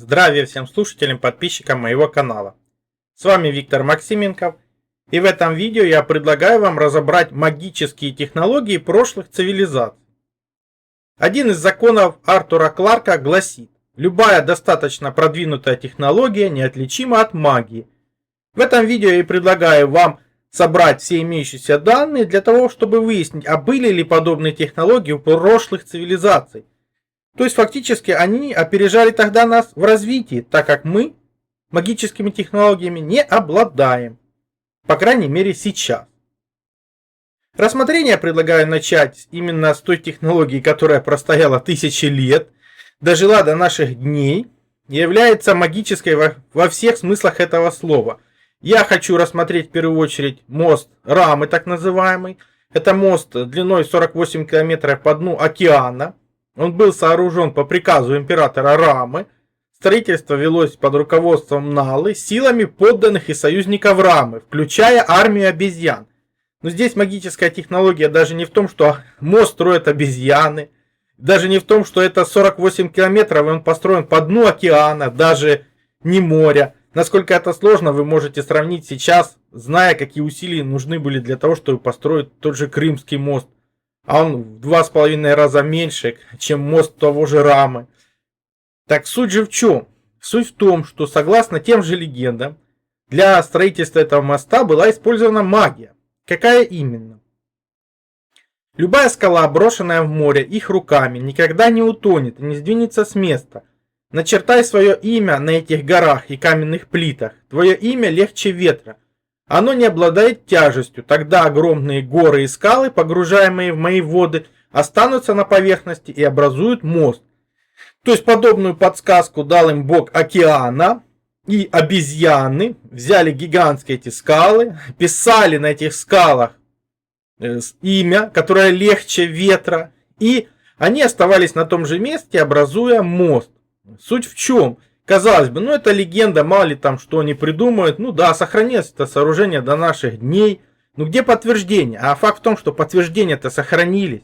Здравия всем слушателям, подписчикам моего канала. С вами Виктор Максименков, и в этом видео я предлагаю вам разобрать магические технологии прошлых цивилизаций. Один из законов Артура Кларка гласит: любая достаточно продвинутая технология неотличима от магии. В этом видео я предлагаю вам собрать все имеющиеся данные для того, чтобы выяснить, а были ли подобные технологии у прошлых цивилизаций. То есть фактически они опережали тогда нас в развитии, так как мы магическими технологиями не обладаем. По крайней мере сейчас. Рассмотрение предлагаю начать именно с той технологии, которая простояла тысячи лет, дожила до наших дней и является магической во всех смыслах этого слова. Я хочу рассмотреть в первую очередь мост Рамы, так называемый. Это мост длиной 48 километров по дну океана. Он был сооружен по приказу императора Рамы. Строительство велось под руководством Налы силами подданных и союзников Рамы, включая армию обезьян. Но здесь магическая технология даже не в том, что мост строят обезьяны, даже не в том, что это 48 километров, и он построен по дну океана, даже не моря. Насколько это сложно, вы можете сравнить сейчас, зная, какие усилия нужны были для того, чтобы построить тот же Крымский мост. А он в 2,5 раза меньше, чем мост того же Рамы. Так суть же в чем? Суть в том, что согласно тем же легендам, для строительства этого моста была использована магия. Какая именно? Любая скала, брошенная в море их руками, никогда не утонет и не сдвинется с места. Начертай свое имя на этих горах и каменных плитах. Твое имя легче ветра. Оно не обладает тяжестью. Тогда огромные горы и скалы, погружаемые в мои воды, останутся на поверхности и образуют мост. То есть подобную подсказку дал им бог океана, и обезьяны взяли гигантские эти скалы, писали на этих скалах имя, которое легче ветра, и они оставались на том же месте, образуя мост. Суть в чем? Казалось бы, это легенда, мало ли там что они придумают. Сохранилось это сооружение до наших дней. Где подтверждение? А факт в том, что подтверждения-то сохранились.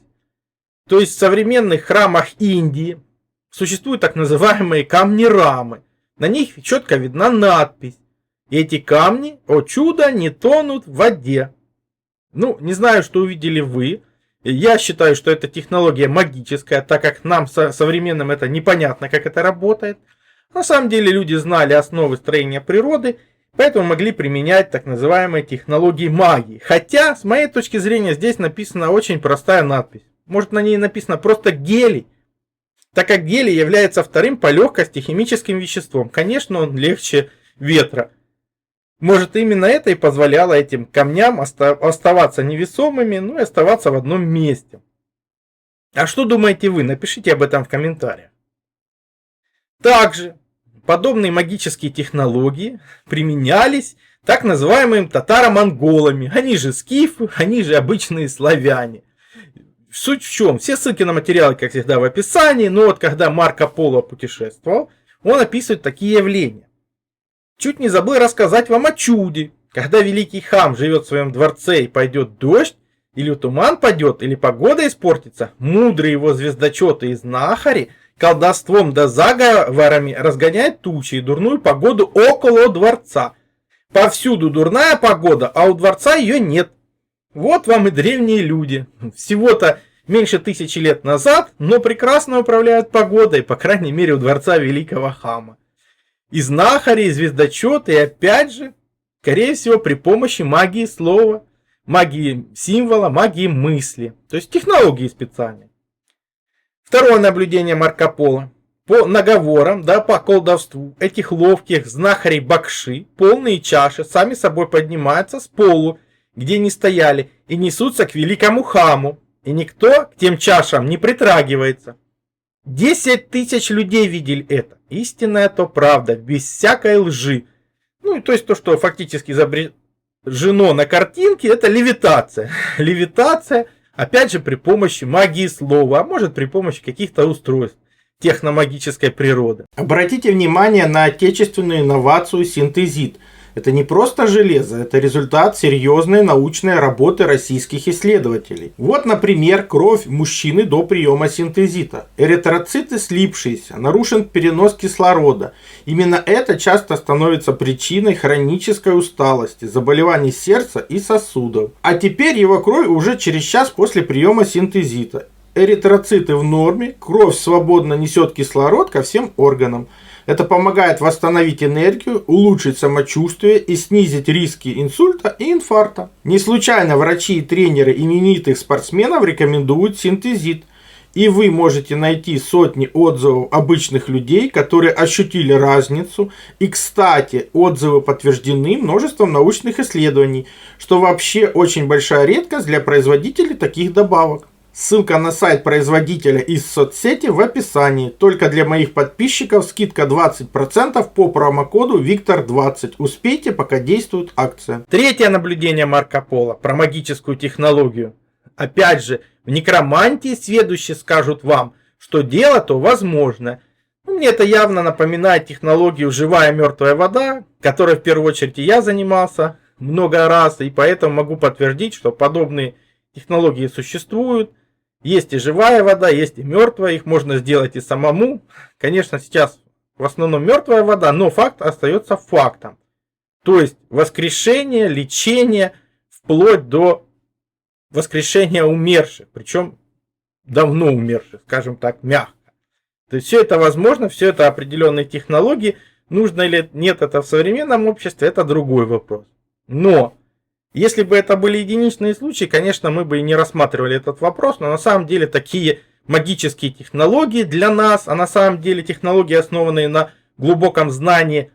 То есть в современных храмах Индии существуют так называемые камни Рамы. На них четко видна надпись. И эти камни, о чудо, не тонут в воде. Не знаю, что увидели вы. Я считаю, что эта технология магическая, так как нам современным это непонятно, как это работает. На самом деле люди знали основы строения природы, поэтому могли применять так называемые технологии магии. Хотя, с моей точки зрения, здесь написана очень простая надпись. Может, на ней написано просто гелий, так как гелий является вторым по легкости химическим веществом. Конечно, он легче ветра. Может, именно это и позволяло этим камням оставаться невесомыми, и оставаться в одном месте. А что думаете вы? Напишите об этом в комментариях. Также подобные магические технологии применялись так называемыми татаро-монголами. Они же скифы, они же обычные славяне. Суть в чем? Все ссылки на материалы, как всегда, в описании. Но когда Марко Поло путешествовал, он описывает такие явления. Чуть не забыл рассказать вам о чуде. Когда великий хам живет в своем дворце и пойдет дождь, или туман падет, или погода испортится, мудрые его звездочеты и знахари колдовством да заговорами разгоняют тучи и дурную погоду около дворца. Повсюду дурная погода, а у дворца ее нет. Вот вам и древние люди. Всего-то меньше 1000 лет назад, но прекрасно управляют погодой, по крайней мере у дворца великого хама. И знахари, и звездочеты, и опять же, скорее всего, при помощи магии слова, магии символа, магии мысли. То есть технологии специальные. Второе наблюдение Марко Поло. По наговорам, по колдовству этих ловких знахарей-бакши, полные чаши сами собой поднимаются с полу, где они стояли, и несутся к великому хаму. И никто к тем чашам не притрагивается. 10 000 людей видели это. Истинная то правда, без всякой лжи. То есть то, что фактически изображено на картинке, это левитация. Левитация, опять же, при помощи магии слова, а может при помощи каких-то устройств техномагической природы. Обратите внимание на отечественную инновацию синтезит. Это не просто железо, это результат серьезной научной работы российских исследователей. Вот, например, кровь мужчины до приема синтезита. Эритроциты слипшиеся, нарушен перенос кислорода. Именно это часто становится причиной хронической усталости, заболеваний сердца и сосудов. А теперь его кровь уже через час после приема синтезита. Эритроциты в норме, кровь свободно несет кислород ко всем органам. Это помогает восстановить энергию, улучшить самочувствие и снизить риски инсульта и инфаркта. Не случайно врачи и тренеры именитых спортсменов рекомендуют синтезит. И вы можете найти сотни отзывов обычных людей, которые ощутили разницу. И, кстати, отзывы подтверждены множеством научных исследований, что вообще очень большая редкость для производителей таких добавок. Ссылка на сайт производителя из соцсети в описании. Только для моих подписчиков скидка 20% по промокоду Виктор20. Успейте, пока действует акция. Третье наблюдение Марко Поло про магическую технологию. Опять же, в некромантии сведущие скажут вам, что дело-то возможно. Мне это явно напоминает технологию «живая мертвая вода», которой в первую очередь я занимался много раз, и поэтому могу подтвердить, что подобные технологии существуют. Есть и живая вода, есть и мертвая, их можно сделать и самому. Конечно, сейчас в основном мертвая вода, но факт остается фактом. То есть воскрешение, лечение, вплоть до воскрешения умерших, причем давно умерших, скажем так, мягко. То есть все это возможно, все это определенные технологии. Нужно или нет это в современном обществе, это другой вопрос. Но если бы это были единичные случаи, конечно, мы бы и не рассматривали этот вопрос, но на самом деле такие магические технологии для нас, а на самом деле технологии, основанные на глубоком знании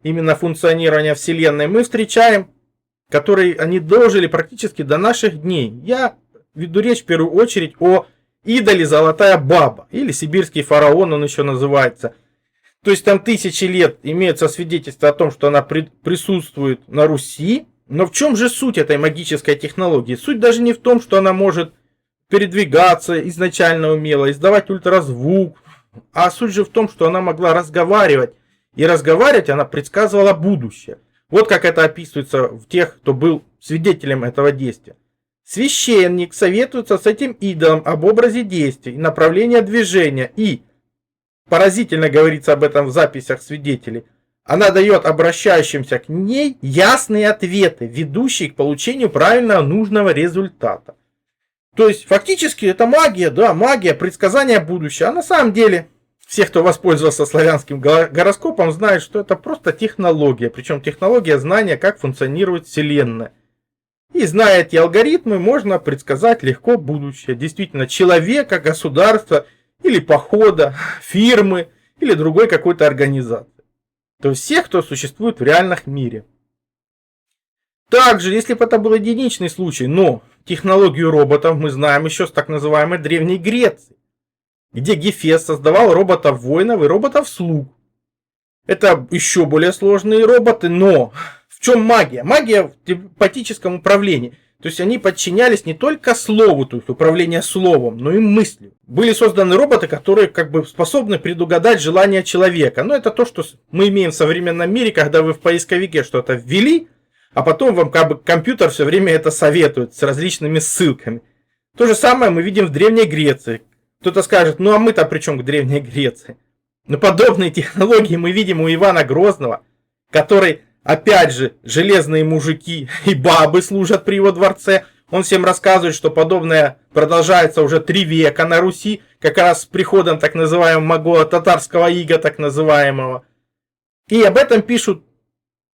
именно функционирования Вселенной, мы встречаем, которые они дожили практически до наших дней. Я веду речь в первую очередь о идоле Золотая Баба, или сибирский фараон он еще называется. То есть там тысячи лет имеются свидетельства о том, что она присутствует на Руси. Но в чем же суть этой магической технологии? Суть даже не в том, что она может передвигаться, изначально умела, издавать ультразвук, а суть же в том, что она могла разговаривать. И разговаривать она предсказывала будущее. Вот как это описывается в тех, кто был свидетелем этого действия. Священник советуется с этим идолом об образе действий и направлении движения. И, поразительно говорится об этом в записях свидетелей, она дает обращающимся к ней ясные ответы, ведущие к получению правильного нужного результата. То есть фактически это магия, да, магия, предсказания будущего. А на самом деле все, кто воспользовался славянским гороскопом, знают, что это просто технология. Причем технология знания, как функционирует Вселенная. И зная эти алгоритмы, можно предсказать легко будущее. Действительно, человека, государства или похода, фирмы или другой какой-то организации. То есть всех, кто существует в реальном мире. Также, если бы это был единичный случай, но технологию роботов мы знаем еще с так называемой Древней Греции, где Гефест создавал роботов-воинов и роботов-слуг. Это еще более сложные роботы, но в чем магия? Магия в телепатическом управлении. То есть они подчинялись не только слову, то есть управление словом, но и мыслью. Были созданы роботы, которые как бы способны предугадать желания человека. Но это то, что мы имеем в современном мире, когда вы в поисковике что-то ввели, а потом вам как бы компьютер все время это советует с различными ссылками. То же самое мы видим в Древней Греции. Кто-то скажет, ну а мы-то при чем к Древней Греции? Но подобные технологии мы видим у Ивана Грозного, который... Опять же, железные мужики и бабы служат при его дворце. Он всем рассказывает, что подобное продолжается уже 3 века на Руси, как раз с приходом так называемого моголо-татарского ига, так называемого. И об этом пишут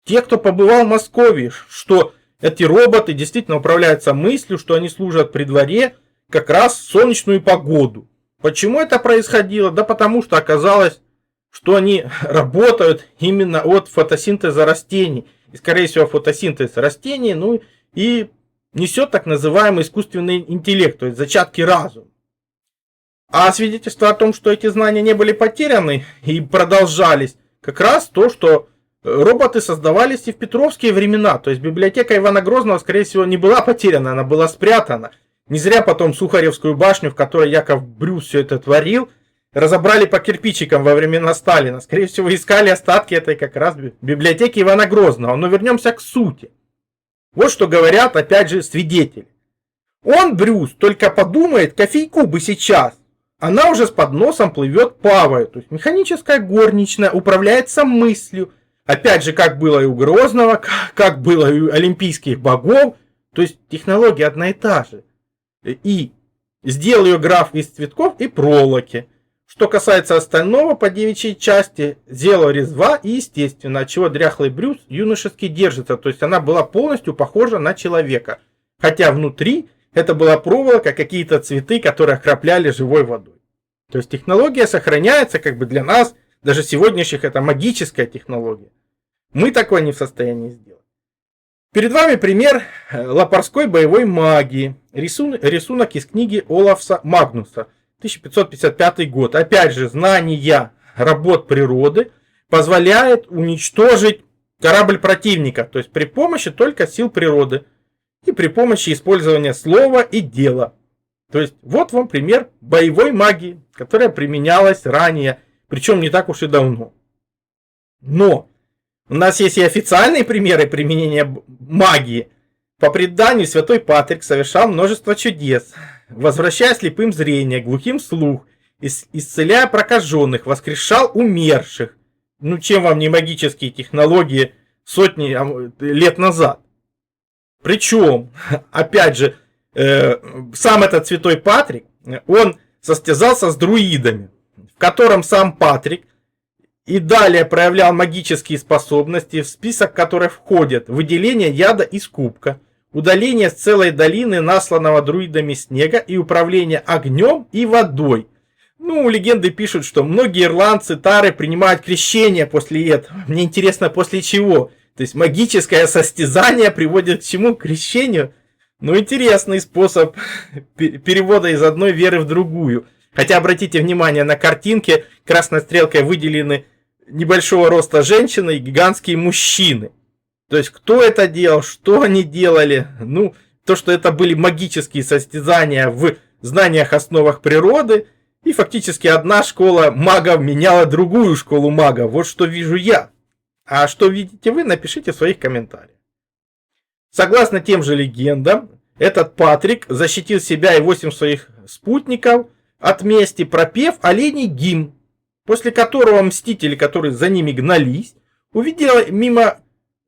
те, кто побывал в Москве, что эти роботы действительно управляются мыслью, что они служат при дворе как раз в солнечную погоду. Почему это происходило? Да потому что оказалось, что они работают именно от фотосинтеза растений. И, скорее всего, фотосинтез растений, ну и несет так называемый искусственный интеллект, то есть зачатки разума. А свидетельство о том, что эти знания не были потеряны и продолжались, как раз то, что роботы создавались и в петровские времена. То есть библиотека Ивана Грозного, скорее всего, не была потеряна, она была спрятана. Не зря потом Сухаревскую башню, в которой Яков Брюс все это творил, разобрали по кирпичикам во времена Сталина. Скорее всего, искали остатки этой как раз библиотеки Ивана Грозного. Но вернемся к сути. Вот что говорят, опять же, свидетели. Он, Брюс, только подумает, кофейку бы сейчас. Она уже с подносом плывет плавая. То есть механическая горничная управляется мыслью. Опять же, как было и у Грозного, как было и у олимпийских богов. То есть технология одна и та же. И сделал ее граф из цветков и проволоки. Что касается остального по девичьей части, сделал резва и естественно, от чего дряхлый Брюс юношески держится. То есть она была полностью похожа на человека. Хотя внутри это была проволока, какие-то цветы, которые окропляли живой водой. То есть технология сохраняется как бы для нас, даже сегодняшних, это магическая технология. Мы такое не в состоянии сделать. Перед вами пример лапарской боевой магии. Рисунок из книги Олафса Магнуса, 1555 год. Опять же, знание работ природы позволяет уничтожить корабль противника, то есть при помощи только сил природы и при помощи использования слова и дела. То есть вот вам пример боевой магии, которая применялась ранее, причем не так уж и давно. Но у нас есть и официальные примеры применения магии. По преданию, святой Патрик совершал множество чудес, возвращая слепым зрение, глухим слух, исцеляя прокаженных, воскрешал умерших. Ну чем вам не магические технологии сотни лет назад? Причем, опять же, сам этот святой Патрик, он состязался с друидами, в котором сам Патрик и далее проявлял магические способности, в список которых входят выделение яда из кубка, удаление с целой долины насланного друидами снега и управление огнем и водой. Ну, легенды пишут, что многие ирландцы, тары принимают крещение после этого. Мне интересно, после чего? То есть магическое состязание приводит к чему? К крещению? Ну, интересный способ перевода из одной веры в другую. Хотя обратите внимание, на картинке красной стрелкой выделены небольшого роста женщины и гигантские мужчины. То есть кто это делал, что они делали? Ну, то, что это были магические состязания в знаниях основах природы. И фактически одна школа магов меняла другую школу магов. Вот что вижу я. А что видите вы, напишите в своих комментариях. Согласно тем же легендам, этот Патрик защитил себя и 8 своих спутников от мести, пропев оленей гимн, после которого мстители, которые за ними гнались, увидели мимо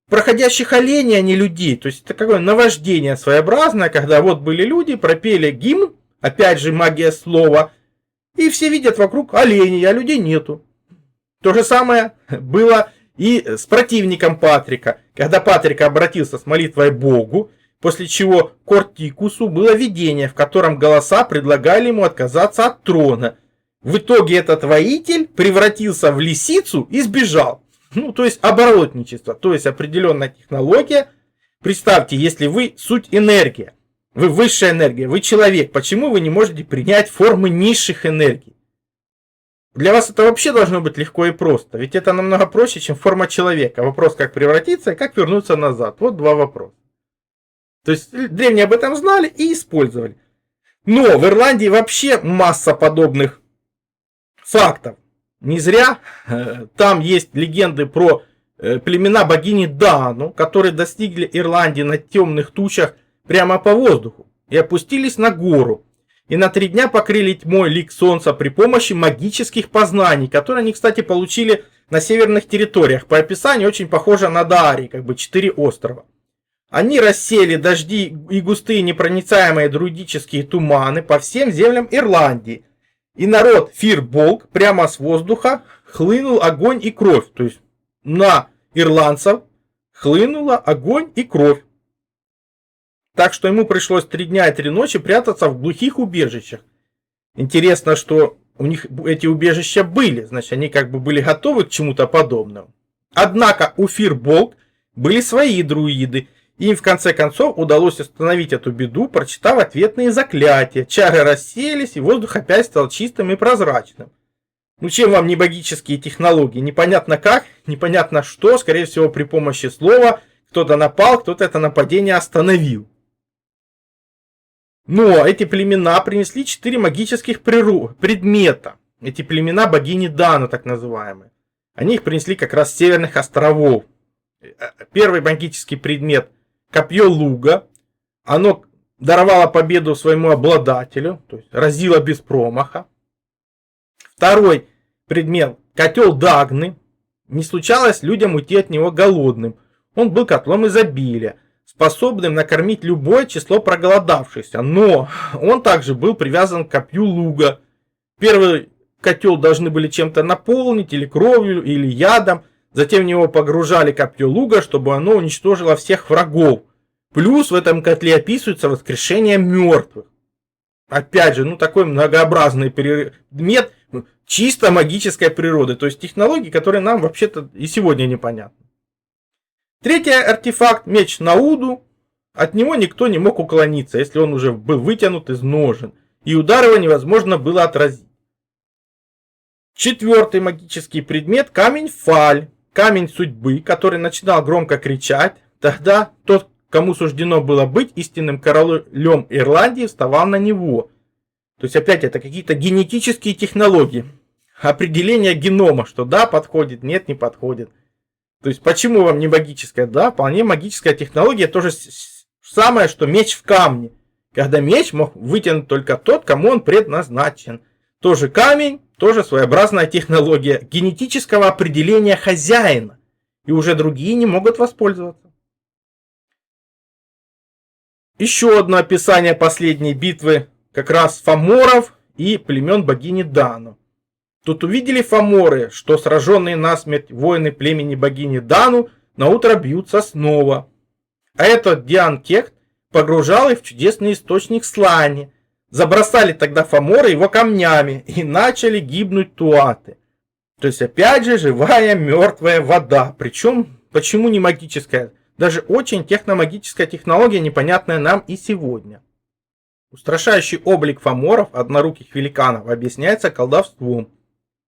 проходящих оленей, а не людей. То есть это какое наваждение своеобразное, когда вот были люди, пропели гимн, опять же магия слова, и все видят вокруг оленей, а людей нету. То же самое было и с противником Патрика, когда Патрик обратился с молитвой Богу, после чего Кортикусу было видение, в котором голоса предлагали ему отказаться от трона. В итоге этот воитель превратился в лисицу и сбежал. Ну, то есть оборотничество, то есть определенная технология. Представьте, если вы суть энергия, вы высшая энергия, вы человек, почему вы не можете принять формы низших энергий? Для вас это вообще должно быть легко и просто, ведь это намного проще, чем форма человека. Вопрос, как превратиться и как вернуться назад. Вот два вопроса. То есть древние об этом знали и использовали. Но в Ирландии вообще масса подобных фактов. Не зря там есть легенды про племена богини Даану, которые достигли Ирландии на темных тучах прямо по воздуху и опустились на гору. И на 3 дня покрыли тьмой лик солнца при помощи магических познаний, которые они, кстати, получили на северных территориях. По описанию очень похоже на Даари, как бы 4 острова. Они рассеяли дожди и густые непроницаемые друидические туманы по всем землям Ирландии. И народ Фирболк прямо с воздуха хлынул огонь и кровь. То есть на ирландцев хлынула огонь и кровь. Так что ему пришлось 3 дня и 3 ночи прятаться в глухих убежищах. Интересно, что у них эти убежища были. Значит, они как бы были готовы к чему-то подобному. Однако у Фирболк были свои друиды. Им в конце концов удалось остановить эту беду, прочитав ответные заклятия. Чары рассеялись, и воздух опять стал чистым и прозрачным. Ну чем вам не магические технологии? Непонятно как, непонятно что, скорее всего при помощи слова. Кто-то напал, кто-то это нападение остановил. Но эти племена принесли 4 магических предмета. эти племена богини Дану, так называемые. Они их принесли как раз с северных островов. Первый магический предмет – копье луга. Оно даровало победу своему обладателю, то есть разило без промаха. Второй предмет – котел Дагны. Не случалось людям уйти от него голодным. Он был котлом изобилия, способным накормить любое число проголодавшихся, но он также был привязан к копью луга. Первый котел должны были чем-то наполнить, или кровью, или ядом, затем в него погружали копье луга, чтобы оно уничтожило всех врагов. Плюс в этом котле описывается воскрешение мертвых. Опять же, такой многообразный предмет чисто магической природы, то есть технологии, которые нам вообще-то и сегодня непонятны. Третий артефакт – меч Науду. От него никто не мог уклониться, если он уже был вытянут из ножен, и удар его невозможно было отразить. Четвертый магический предмет – камень Фаль, камень судьбы, который начинал громко кричать. Тогда тот, кому суждено было быть истинным королем Ирландии, вставал на него. То есть опять это какие-то генетические технологии. Определение генома, что да, подходит, нет, не подходит. То есть почему вам не магическая? Да, вполне магическая технология, то же самое, что меч в камне. Когда меч мог вытянуть только тот, кому он предназначен. Тоже камень, тоже своеобразная технология генетического определения хозяина. И уже другие не могут воспользоваться. Еще одно описание последней битвы как раз фаморов и племен богини Дану. Тут увидели фаморы, что сраженные насмерть воины племени богини Дану наутро бьются снова. А этот Диан Кехт погружал их в чудесный источник Слани. Забросали тогда фаморы его камнями и начали гибнуть туаты. То есть опять же живая мертвая вода. Причем почему не магическая? Даже очень техномагическая технология, непонятная нам и сегодня. Устрашающий облик фаморов, одноруких великанов, объясняется колдовством.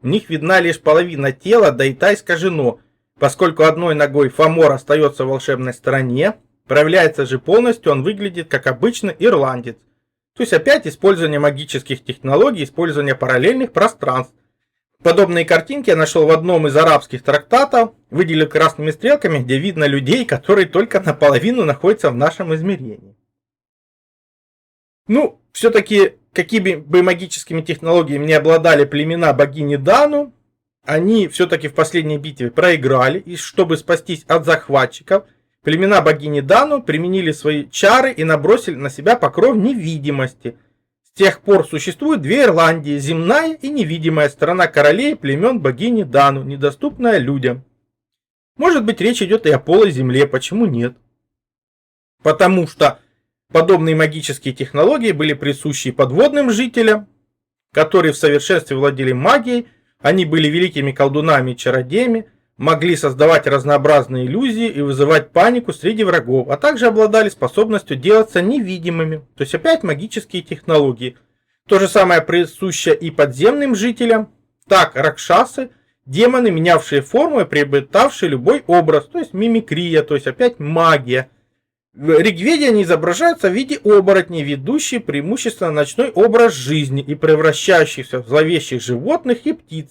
У них видна лишь половина тела, да и та искажено, поскольку одной ногой фамор остается в волшебной стороне, проявляется же полностью, он выглядит как обычный ирландец. То есть опять использование магических технологий, использование параллельных пространств. Подобные картинки я нашел в одном из арабских трактатов, выделил красными стрелками, где видно людей, которые только наполовину находятся в нашем измерении. Все-таки, какими бы магическими технологиями не обладали племена богини Дану, они все-таки в последней битве проиграли, и чтобы спастись от захватчиков, племена богини Дану применили свои чары и набросили на себя покров невидимости. С тех пор существует две Ирландии, земная и невидимая сторона королей племен богини Дану, недоступная людям. Может быть, речь идет и о полой земле, почему нет? Потому что подобные магические технологии были присущи подводным жителям, которые в совершенстве владели магией, они были великими колдунами и чародеями, могли создавать разнообразные иллюзии и вызывать панику среди врагов, а также обладали способностью делаться невидимыми, то есть опять магические технологии. То же самое присуще и подземным жителям, так ракшасы, демоны, менявшие форму и приобретавшие любой образ, то есть мимикрия, то есть опять магия. В Ригведе они изображаются в виде оборотней, ведущие преимущественно ночной образ жизни и превращающихся в зловещих животных и птиц.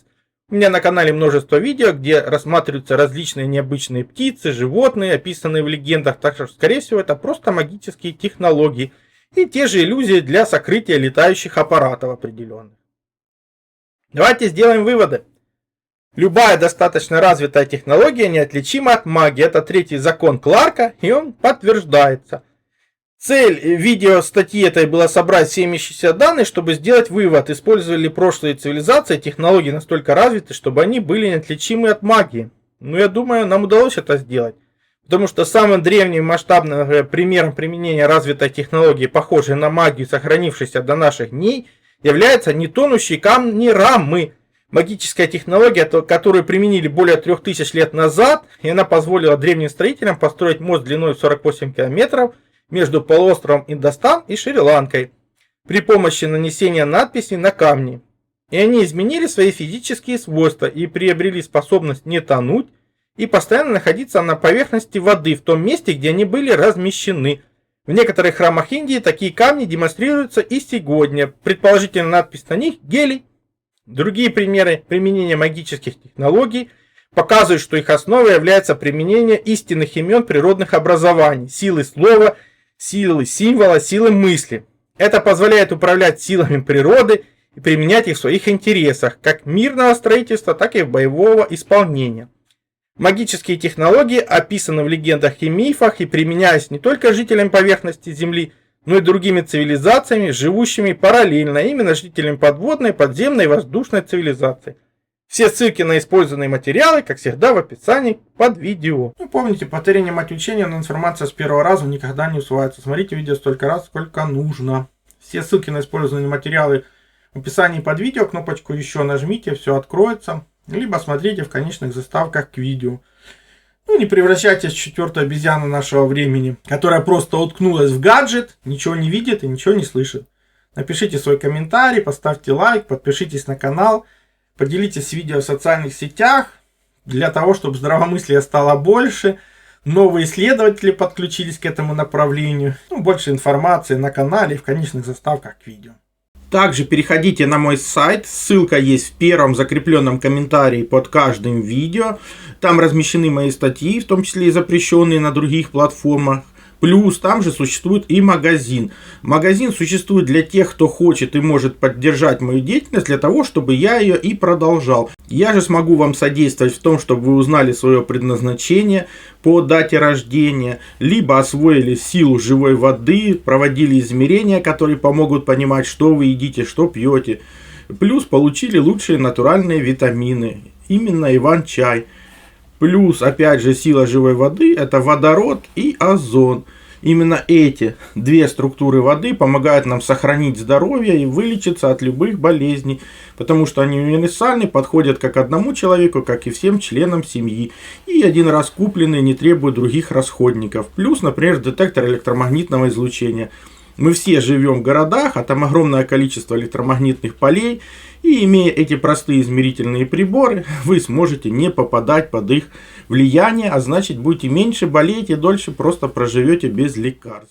У меня на канале множество видео, где рассматриваются различные необычные птицы, животные, описанные в легендах, так что, скорее всего, это просто магические технологии и те же иллюзии для сокрытия летающих аппаратов определенных. Давайте сделаем выводы. Любая достаточно развитая технология неотличима от магии. Это третий закон Кларка, и он подтверждается. Цель видео статьи этой была собрать все имеющиеся данные, чтобы сделать вывод, использовали ли прошлые цивилизации технологии настолько развиты, чтобы они были неотличимы от магии. Я думаю, нам удалось это сделать. Потому что самым древним масштабным примером применения развитой технологии, похожей на магию, сохранившейся до наших дней, являются нетонущие камни Раммы. Магическая технология, которую применили более 3000 лет назад, и она позволила древним строителям построить мост длиной 48 километров между полуостровом Индостан и Шри-Ланкой при помощи нанесения надписей на камни. И они изменили свои физические свойства и приобрели способность не тонуть и постоянно находиться на поверхности воды в том месте, где они были размещены. В некоторых храмах Индии такие камни демонстрируются и сегодня. Предположительно, надпись на них гелий. Другие примеры применения магических технологий показывают, что их основой является применение истинных имен природных образований, силы слова, силы символа, силы мысли. Это позволяет управлять силами природы и применять их в своих интересах, как мирного строительства, так и боевого исполнения. Магические технологии описаны в легендах и мифах и применяются не только жителями поверхности Земли, но и другими цивилизациями, живущими параллельно, именно жителями подводной, подземной и воздушной цивилизации. Все ссылки на использованные материалы, как всегда, в описании под видео. Ну, помните, повторение мать учения, но информация с первого раза никогда не усваивается. Смотрите видео столько раз, сколько нужно. Все ссылки на использованные материалы в описании под видео. Кнопочку еще нажмите, все откроется. Либо смотрите в конечных заставках к видео. Ну, не превращайтесь в четвертую обезьяну нашего времени, которая просто уткнулась в гаджет, ничего не видит и ничего не слышит. Напишите свой комментарий, поставьте лайк, подпишитесь на канал. Поделитесь видео в социальных сетях, для того, чтобы здравомыслия стало больше, новые исследователи подключились к этому направлению, больше информации на канале и в конечных заставках к видео. Также переходите на мой сайт, ссылка есть в первом закрепленном комментарии под каждым видео. Там размещены мои статьи, в том числе и запрещенные на других платформах. Плюс там же существует и магазин. Магазин существует для тех, кто хочет и может поддержать мою деятельность, для того, чтобы я ее и продолжал. Я же смогу вам содействовать в том, чтобы вы узнали свое предназначение по дате рождения, либо освоили силу живой воды, проводили измерения, которые помогут понимать, что вы едите, что пьете. Плюс получили лучшие натуральные витамины, именно Иван-чай. Плюс, опять же, сила живой воды – это водород и озон. Именно эти две структуры воды помогают нам сохранить здоровье и вылечиться от любых болезней, потому что они универсальны, подходят как одному человеку, так и всем членам семьи. И один раз купленные не требуют других расходников. Плюс, например, детектор электромагнитного излучения. Мы все живем в городах, а там огромное количество электромагнитных полей. И имея эти простые измерительные приборы, вы сможете не попадать под их влияние, а значит будете меньше болеть и дольше просто проживете без лекарств.